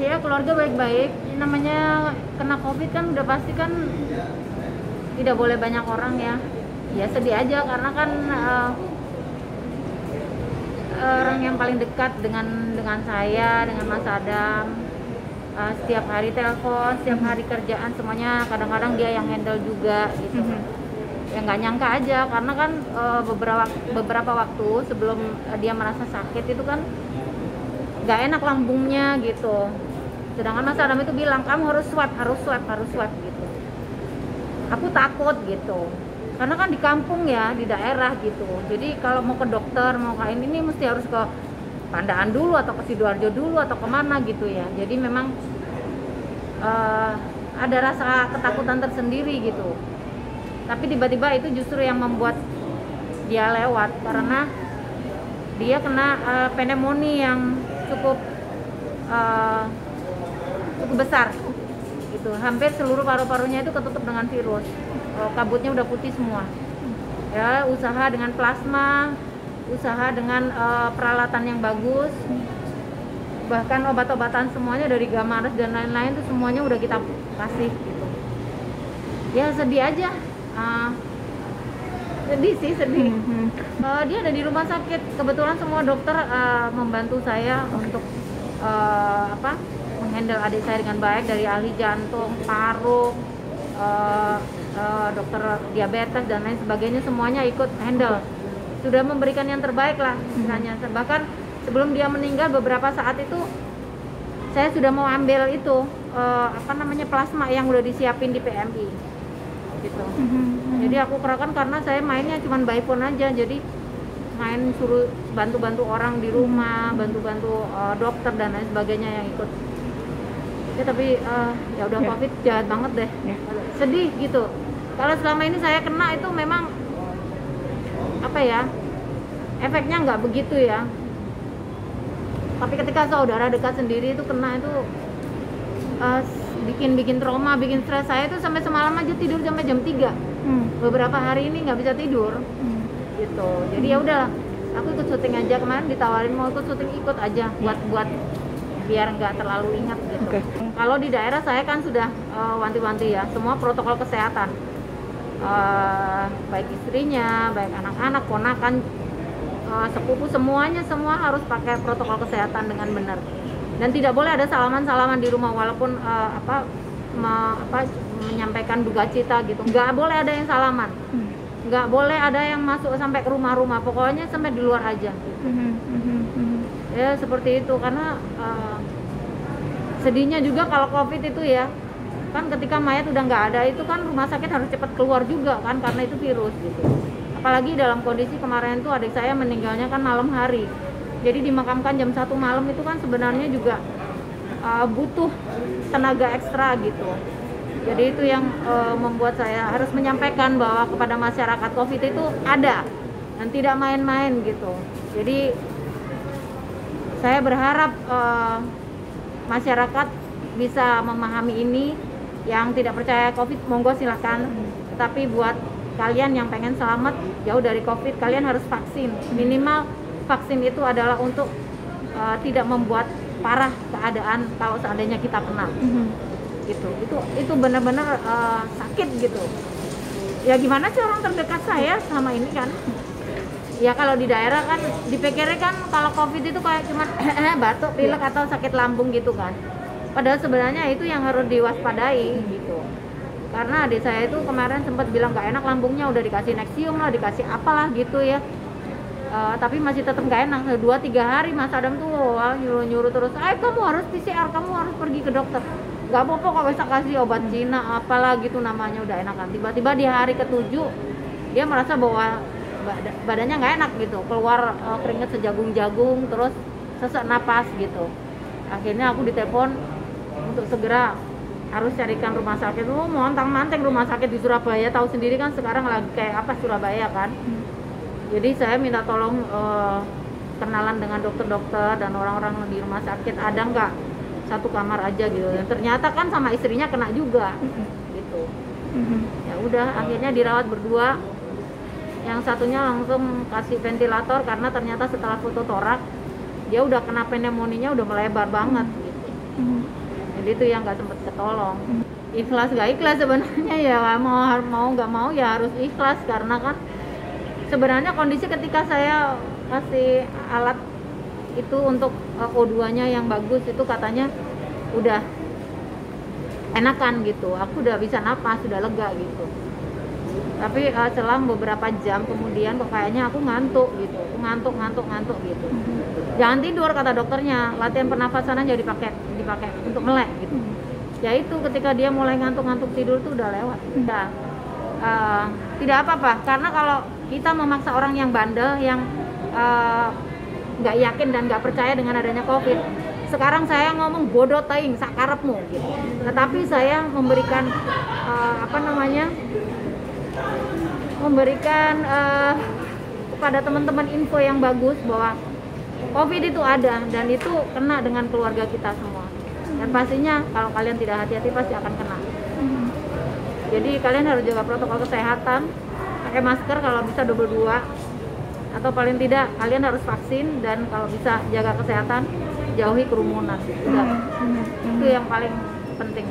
ya keluarga baik-baik. Namanya kena COVID kan udah pasti kan tidak boleh banyak orang ya. Ya sedih aja karena kan orang yang paling dekat dengan saya, dengan Mas Adam, setiap hari telepon, setiap hari kerjaan semuanya kadang-kadang dia yang handle juga gitu. Ya nggak nyangka aja karena kan beberapa waktu sebelum dia merasa sakit itu kan nggak enak lambungnya gitu. Sedangkan Mas Adam itu bilang kamu harus swab gitu. Aku takut gitu. Karena kan di kampung ya, di daerah gitu. Jadi kalau mau ke dokter, mau ke ini mesti harus ke Pandaan dulu atau ke Sidoarjo dulu atau kemana gitu ya. Jadi memang ada rasa ketakutan tersendiri gitu. Tapi tiba-tiba itu justru yang membuat dia lewat karena dia kena pneumonia yang cukup besar gitu. Hampir seluruh paru-parunya itu ketutup dengan virus. Kabutnya udah putih semua. Ya, usaha dengan plasma, usaha dengan peralatan yang bagus. Bahkan obat-obatan semuanya dari Gamares dan lain-lain itu semuanya udah kita kasih gitu. Ya sedih aja. Sedih. Dia ada di rumah sakit. Kebetulan semua dokter membantu saya untuk menghandle adik saya dengan baik, dari ahli jantung, paru, dokter diabetes dan lain sebagainya, semuanya ikut handle. Sudah memberikan yang terbaik lah istilahnya. Bahkan sebelum dia meninggal beberapa saat itu saya sudah mau ambil itu plasma yang udah disiapin di PMI gitu. Jadi aku kerahkan karena saya mainnya cuma by phone aja, jadi main suruh bantu-bantu orang di rumah, bantu-bantu dokter dan lain sebagainya yang ikut. Ya tapi ya udah COVID jahat banget deh. Sedih gitu. Kalau selama ini saya kena itu memang efeknya nggak begitu ya. Tapi ketika saudara dekat sendiri itu kena itu bikin trauma, bikin stres. Saya itu sampai semalam aja tidur sampai jam 3. Beberapa hari ini nggak bisa tidur. Gitu. Jadi ya udah, aku ikut syuting aja. Kemarin ditawarin mau ikut syuting, ikut aja buat biar nggak terlalu ingat gitu. Kalau di daerah saya kan sudah wanti-wanti ya, semua protokol kesehatan. Baik istrinya, baik anak-anak, ponakan, sepupu, semuanya semua harus pakai protokol kesehatan dengan benar. Dan tidak boleh ada salaman-salaman di rumah walaupun menyampaikan duka cita gitu. Nggak boleh ada yang salaman. Nggak boleh ada yang masuk sampai ke rumah-rumah. Pokoknya sampai di luar aja. Ya seperti itu karena sedihnya juga kalau COVID itu ya. Kan ketika mayat udah nggak ada itu kan rumah sakit harus cepat keluar juga kan karena itu virus gitu. Apalagi dalam kondisi kemarin tuh adik saya meninggalnya kan malam hari. Jadi dimakamkan jam 1 malam itu kan sebenarnya juga butuh tenaga ekstra gitu. Jadi itu yang membuat saya harus menyampaikan bahwa kepada masyarakat COVID itu ada dan tidak main-main gitu. Jadi saya berharap masyarakat bisa memahami ini. Yang tidak percaya COVID monggo silahkan, tetapi buat kalian yang pengen selamat jauh dari COVID, kalian harus vaksin. Minimal vaksin itu adalah untuk tidak membuat parah keadaan kalau seandainya kita kena. Gitu. Itu benar-benar sakit gitu. Ya gimana sih orang terdekat saya selama ini kan? Ya kalau di daerah kan dipikirnya kan kalau COVID itu kayak cuma batuk, pilek atau sakit lambung gitu kan. Padahal sebenarnya itu yang harus diwaspadai gitu. Karena adik saya itu kemarin sempat bilang nggak enak lambungnya, udah dikasih Nexium lah, dikasih apalah gitu ya. Tapi masih tetap nggak enak. 2-3 hari Mas Adam tuh nyuruh terus, kamu harus PCR, kamu harus pergi ke dokter. Nggak apa-apa kok bisa kasih obat Cina apalah gitu namanya, udah enakan. Tiba-tiba di hari ke-7 dia merasa bahwa badannya nggak enak gitu, keluar keringat sejagung-jagung, terus sesak napas gitu. Akhirnya aku ditelepon untuk segera harus carikan rumah sakit. Montang-manting rumah sakit di Surabaya, tahu sendiri kan sekarang lagi kayak apa Surabaya kan. Jadi saya minta tolong kenalan dengan dokter-dokter dan orang-orang di rumah sakit, ada nggak satu kamar aja gitu. Dan ternyata kan sama istrinya kena juga gitu. Ya udah akhirnya dirawat berdua. Yang satunya langsung kasih ventilator karena ternyata setelah foto torak dia udah kena pneumonia udah melebar banget gitu. Jadi itu yang nggak sempet ketolong. Ikhlas nggak ikhlas sebenarnya ya, mau nggak mau ya harus ikhlas, karena kan sebenarnya kondisi ketika saya kasih alat itu untuk O2-nya yang bagus itu katanya udah enakan gitu, aku udah bisa napas, sudah lega gitu. Tapi selang beberapa jam kemudian kok kayaknya aku ngantuk gitu, ngantuk gitu. Jangan tidur kata dokternya, latihan pernafasan aja dipakai untuk melek gitu. Ya itu ketika dia mulai ngantuk tidur tuh udah lewat. Udah tidak apa-apa, karena kalau kita memaksa orang yang bandel, yang nggak yakin dan nggak percaya dengan adanya COVID. Sekarang saya ngomong bodoh taing sakarepmu gitu. Tetapi saya memberikan kepada teman-teman info yang bagus bahwa COVID itu ada dan itu kena dengan keluarga kita semua. Dan pastinya kalau kalian tidak hati-hati pasti akan kena. Jadi kalian harus jaga protokol kesehatan, pakai masker kalau bisa double 2. Atau paling tidak kalian harus vaksin, dan kalau bisa jaga kesehatan, jauhi kerumunan. Udah. Itu yang paling penting.